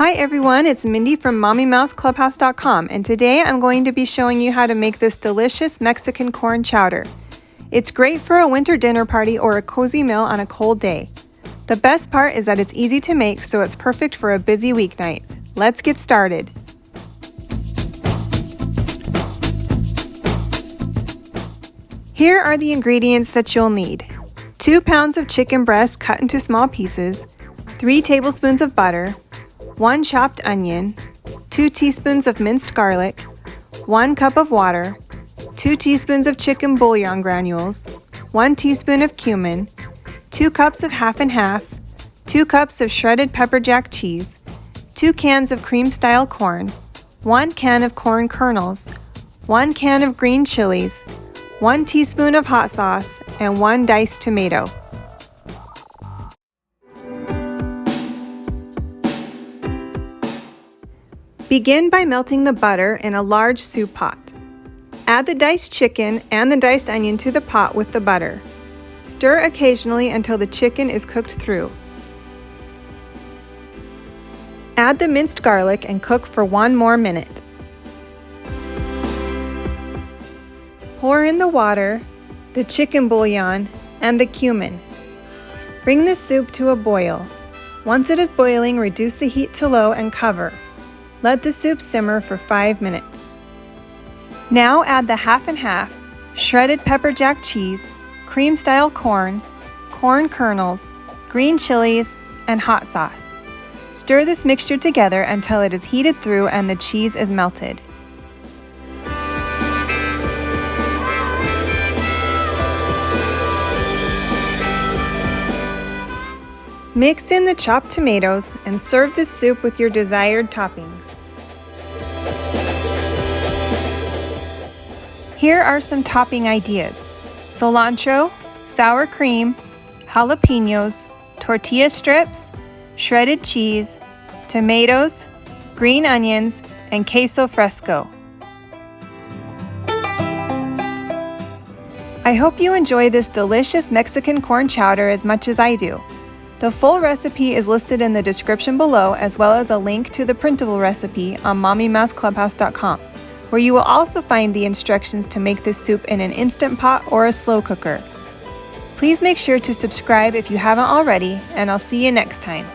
Hi everyone, it's Mindy from MommyMouseClubhouse.com, and today I'm going to be showing you how to make this delicious Mexican corn chowder. It's great for a winter dinner party or a cozy meal on a cold day. The best part is that it's easy to make, so it's perfect for a busy weeknight. Let's get started. Here are the ingredients that you'll need. 2 pounds of chicken breast cut into small pieces, 3 tablespoons of butter, 1 chopped onion, 2 teaspoons of minced garlic, 1 cup of water, 2 teaspoons of chicken bouillon granules, 1 teaspoon of cumin, 2 cups of half and half, 2 cups of shredded pepper jack cheese, 2 cans of cream-style corn, 1 can of corn kernels, 1 can of green chilies, 1 teaspoon of hot sauce, and 1 diced tomato. Begin by melting the butter in a large soup pot. Add the diced chicken and the diced onion to the pot with the butter. Stir occasionally until the chicken is cooked through. Add the minced garlic and cook for 1 more minute. Pour in the water, the chicken bouillon, and the cumin. Bring the soup to a boil. Once it is boiling, reduce the heat to low and cover. Let the soup simmer for 5 minutes. Now add the half and half, shredded pepper jack cheese, cream-style corn, corn kernels, green chilies, and hot sauce. Stir this mixture together until it is heated through and the cheese is melted. Mix in the chopped tomatoes and serve this soup with your desired toppings. Here are some topping ideas: cilantro, sour cream, jalapeños, tortilla strips, shredded cheese, tomatoes, green onions, and queso fresco. I hope you enjoy this delicious Mexican corn chowder as much as I do. The full recipe is listed in the description below, as well as a link to the printable recipe on MommyMouseClubhouse.com, where you will also find the instructions to make this soup in an Instant Pot or a slow cooker. Please make sure to subscribe if you haven't already, and I'll see you next time.